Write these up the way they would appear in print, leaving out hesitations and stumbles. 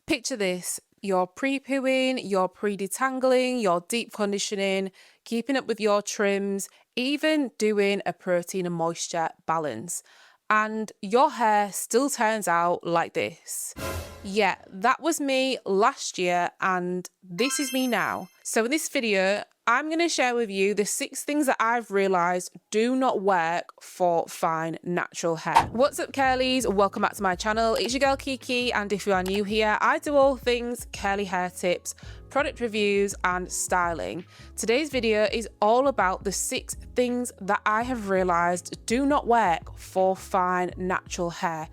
Picture this, you're pre-pooing, you're pre-detangling, you're deep conditioning, keeping up with your trims, even doing a protein and moisture balance. And your hair still turns out like this. Yeah, that was me last year and this is me now. So in this video, I'm going to share with you the 6 things that I've realised do not work for fine natural hair. What's up curlies? Welcome back to my channel. It's your girl Kiki, and if you are new here, I do all things curly hair tips, product reviews and styling. Today's video is all about the 6 things that I have realised do not work for fine natural hair.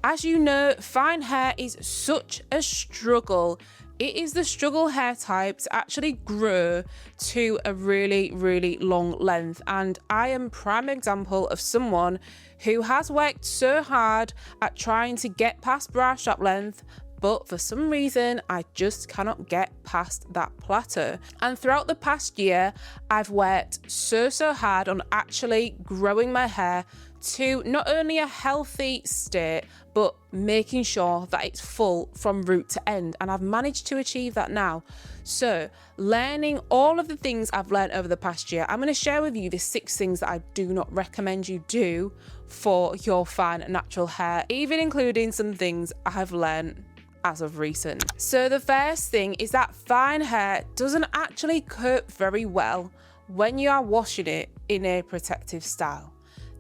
As you know, fine hair is such a struggle. It is the struggle hair type to actually grow to a really long length, and I am prime example of someone who has worked so hard at trying to get past bra strap length, but for some reason I just cannot get past that plateau. And throughout the past year, I've worked so hard on actually growing my hair to not only a healthy state, but making sure that it's full from root to end. And I've managed to achieve that now. So learning all of the things I've learned over the past year, I'm going to share with you the 6 things that I do not recommend you do for your fine natural hair, even including some things I have learned as of recent. So the first thing is that fine hair doesn't actually cope very well when you are washing it in a protective style.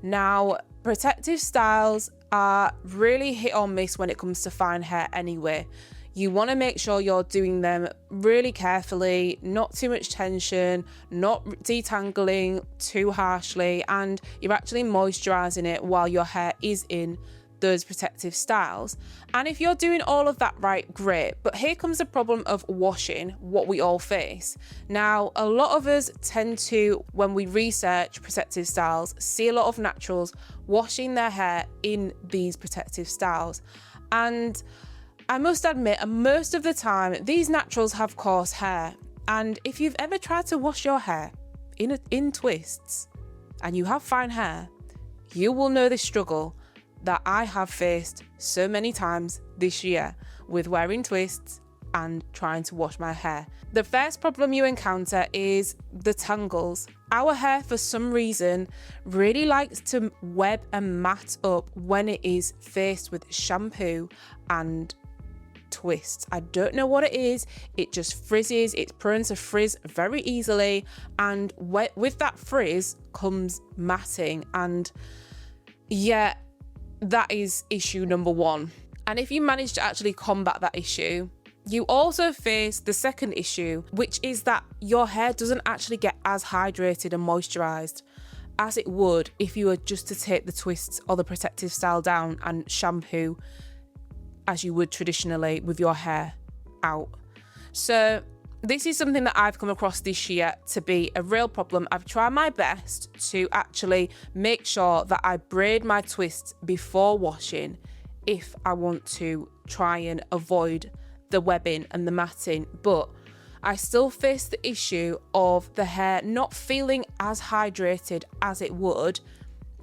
Now, protective styles are really hit or miss when it comes to fine hair anyway. You want to make sure you're doing them really carefully, not too much tension, not detangling too harshly, and you're actually moisturizing it while your hair is in those protective styles. And if you're doing all of that right, great. But here comes the problem of washing, what we all face. Now, a lot of us tend to, when we research protective styles, see a lot of naturals washing their hair in these protective styles. And I must admit, most of the time, these naturals have coarse hair. And if you've ever tried to wash your hair in twists and you have fine hair, you will know this struggle that I have faced so many times this year with wearing twists and trying to wash my hair. The first problem you encounter is the tangles. Our hair, for some reason, really likes to web and mat up when it is faced with shampoo and twists. I don't know what it is. It just frizzes. It's prone to frizz very easily, and with that frizz comes matting, and yeah, that is issue number 1. And if you manage to actually combat that issue, you also face the second issue, which is that your hair doesn't actually get as hydrated and moisturized as it would if you were just to take the twists or the protective style down and shampoo as you would traditionally with your hair out. So this is something that I've come across this year to be a real problem. I've tried my best to actually make sure that I braid my twists before washing if I want to try and avoid the webbing and the matting, but I still face the issue of the hair not feeling as hydrated as it would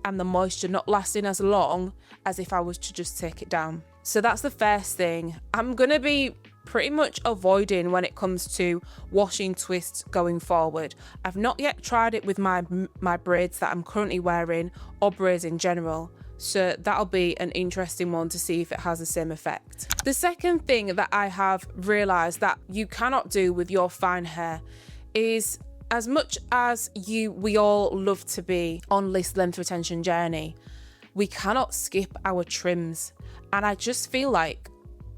and the moisture not lasting as long as if I was to just take it down. So that's the first thing I'm going to be pretty much avoiding when it comes to washing twists going forward. I've not yet tried it with my braids that I'm currently wearing, or braids in general, so that'll be an interesting one to see if it has the same effect. The second thing that I have realised that you cannot do with your fine hair is, as much as we all love to be on this length retention journey, we cannot skip our trims. And I just feel like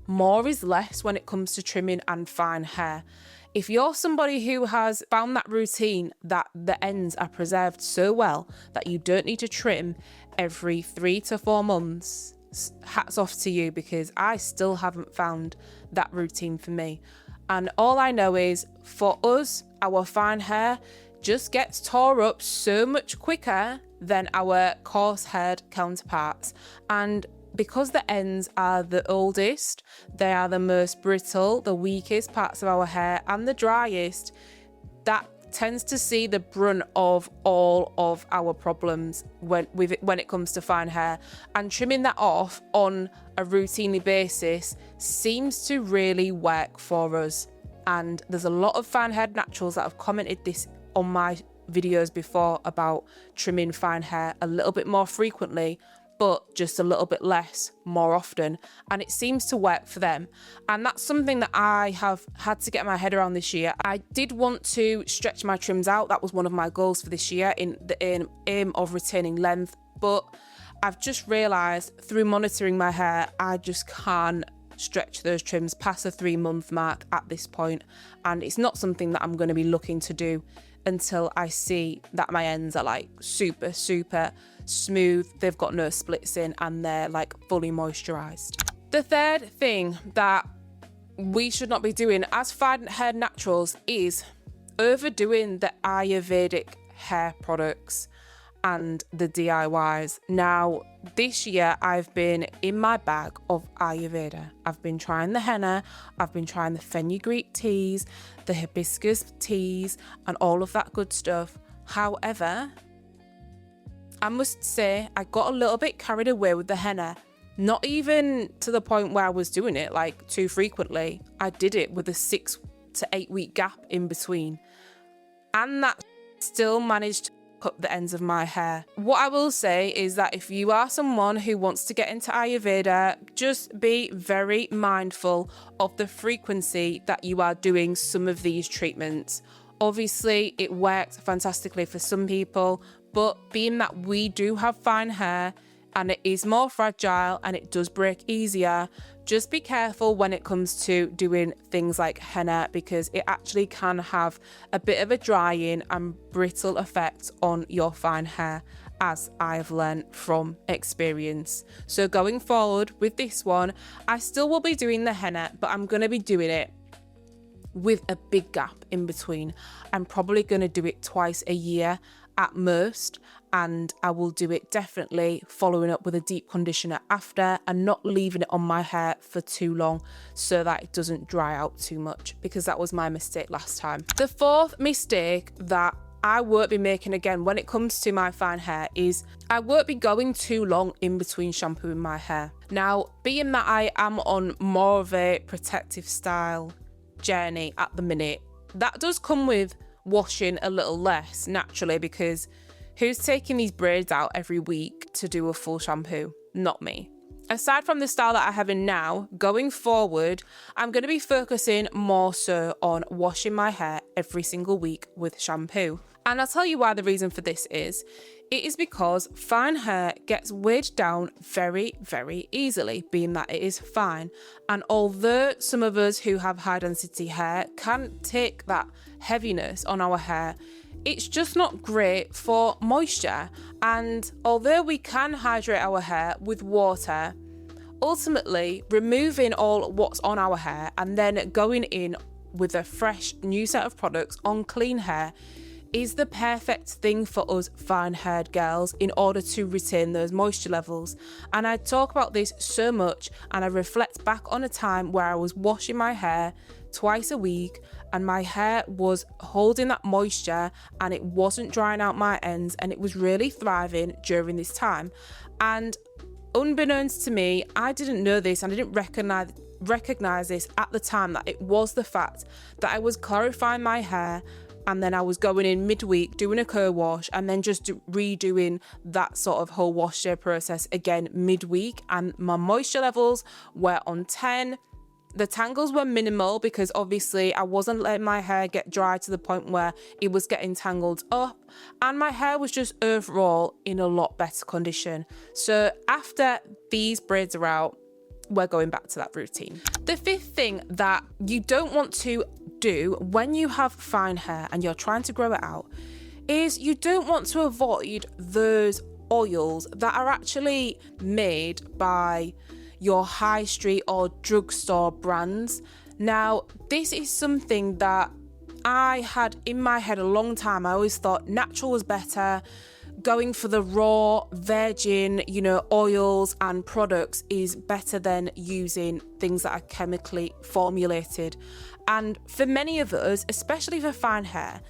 more is less when it comes to trimming and fine hair. If you're somebody who has found that routine that the ends are preserved so well that you don't need to trim every 3 to 4 months, hats off to you, because I still haven't found that routine for me. And all I know is, for us, our fine hair just gets tore up so much quicker than our coarse haired counterparts. And because the ends are the oldest, they are the most brittle, the weakest parts of our hair, and the driest, that tends to see the brunt of all of our problems when it comes to fine hair, and trimming that off on a routinely basis seems to really work for us. And there's a lot of fine haired naturals that have commented this on my videos before about trimming fine hair a little bit more frequently, but just a little bit less more often, and it seems to work for them. And that's something that I have had to get my head around this year. I did want to stretch my trims out. That was one of my goals for this year, in the aim of retaining length, but I've just realized through monitoring my hair, I just can't stretch those trims past the 3-month mark at this point, and it's not something that I'm going to be looking to do until I see that my ends are like super smooth, they've got no splits in, and they're like fully moisturized. The third thing that we should not be doing as fine hair naturals is overdoing the Ayurvedic hair products and the DIYs. Now, this year I've been in my bag of Ayurveda. I've been trying the henna, I've been trying the fenugreek teas, the hibiscus teas, and all of that good stuff. However, I must say I got a little bit carried away with the henna. Not even to the point where I was doing it like too frequently. I did it with a 6 to 8 week gap in between, and that still managed to cut the ends of my hair. What I will say is that if you are someone who wants to get into Ayurveda, just be very mindful of the frequency that you are doing some of these treatments. Obviously, it works fantastically for some people, but being that we do have fine hair and it is more fragile and it does break easier, just be careful when it comes to doing things like henna, because it actually can have a bit of a drying and brittle effect on your fine hair, as I've learned from experience. So going forward with this one, I still will be doing the henna, but I'm going to be doing it with a big gap in between. I'm probably going to do it twice a year at most, and I will do it definitely following up with a deep conditioner after, and not leaving it on my hair for too long so that it doesn't dry out too much, because that was my mistake last time. The fourth mistake that I won't be making again when it comes to my fine hair is I won't be going too long in between shampooing my hair. Now, being that I am on more of a protective style journey at the minute, that does come with washing a little less naturally, because who's taking these braids out every week to do a full shampoo? Not me. Aside from the style that I have in now, going forward, I'm going to be focusing more so on washing my hair every single week with shampoo. And I'll tell you why. The reason for this is, it is because fine hair gets weighed down very easily, being that it is fine. And although some of us who have high density hair can take that heaviness on our hair, it's just not great for moisture. And although we can hydrate our hair with water, ultimately removing all what's on our hair and then going in with a fresh new set of products on clean hair is the perfect thing for us fine haired girls in order to retain those moisture levels. And I talk about this so much, and I reflect back on a time where I was washing my hair twice a week and my hair was holding that moisture and it wasn't drying out my ends, and it was really thriving during this time. And unbeknownst to me, I didn't know this and I didn't recognize this at the time, that it was the fact that I was clarifying my hair, and then I was going in midweek doing a co-wash and then just redoing that sort of whole wash day process again midweek, and my moisture levels were on 10. The tangles were minimal because obviously I wasn't letting my hair get dry to the point where it was getting tangled up, and my hair was just overall in a lot better condition. So after these braids are out, we're going back to that routine. The fifth thing that you don't want to do when you have fine hair and you're trying to grow it out is you don't want to avoid those oils that are actually made by your high street or drugstore brands. Now, this is something that I had in my head a long time. I always thought natural was better. Going for the raw virgin, oils and products is better than using things that are chemically formulated. And for many of us, especially for fine hair,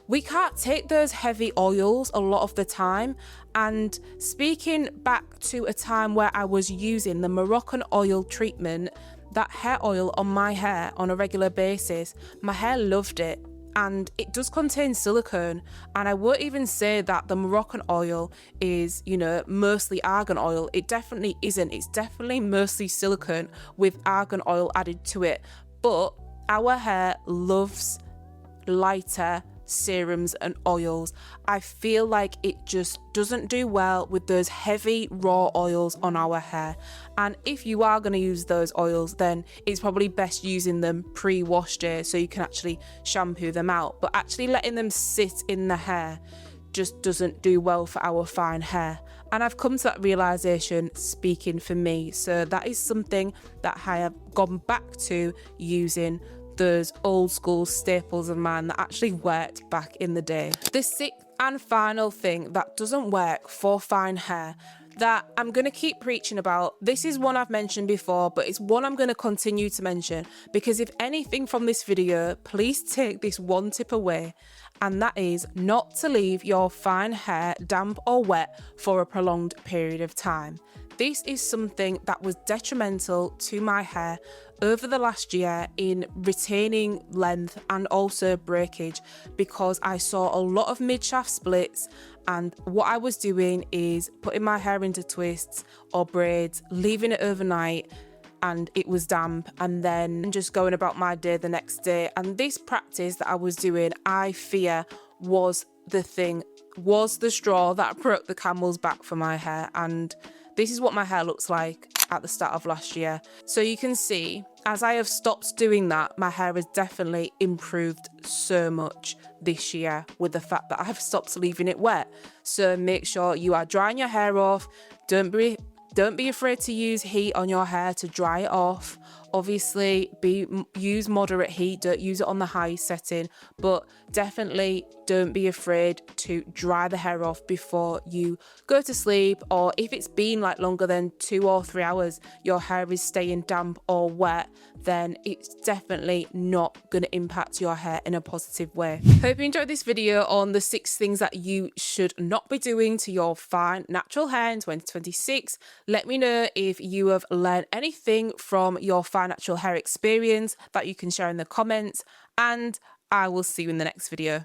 we can't take those heavy oils a lot of the time. And speaking back to a time where I was using the Moroccan oil treatment, that hair oil on my hair on a regular basis, my hair loved it. And it does contain silicone, and I won't even say that the Moroccan oil is, mostly argan oil. It definitely isn't. It's definitely mostly silicone with argan oil added to it. But our hair loves lighter serums and oils. I feel like it just doesn't do well with those heavy raw oils on our hair. And if you are going to use those oils, then it's probably best using them pre-wash day so you can actually shampoo them out. But actually letting them sit in the hair just doesn't do well for our fine hair. And I've come to that realization speaking for me. So that is something that I have gone back to using those old school staples of mine that actually worked back in the day. The sixth and final thing that doesn't work for fine hair that I'm going to keep preaching about, this is one I've mentioned before, but it's one I'm going to continue to mention, because if anything from this video, please take this one tip away, and that is not to leave your fine hair damp or wet for a prolonged period of time. This is something that was detrimental to my hair over the last year in retaining length and also breakage, because I saw a lot of mid-shaft splits, and what I was doing is putting my hair into twists or braids, leaving it overnight, and it was damp, and then just going about my day the next day. And this practice that I was doing, I fear, was the straw that broke the camel's back for my hair. And this is what my hair looks like at the start of last year. So you can see, as I have stopped doing that, my hair has definitely improved so much this year with the fact that I've stopped leaving it wet. So make sure you are drying your hair off. Don't be afraid to use heat on your hair to dry it off. Obviously, use moderate heat, don't use it on the high setting, but definitely don't be afraid to dry the hair off before you go to sleep. Or if it's been like longer than 2 or 3 hours, your hair is staying damp or wet, then it's definitely not going to impact your hair in a positive way. Hope you enjoyed this video on the 6 things that you should not be doing to your fine natural hair in 2026. Let me know if you have learned anything from your fine natural hair experience that you can share in the comments, and I will see you in the next video.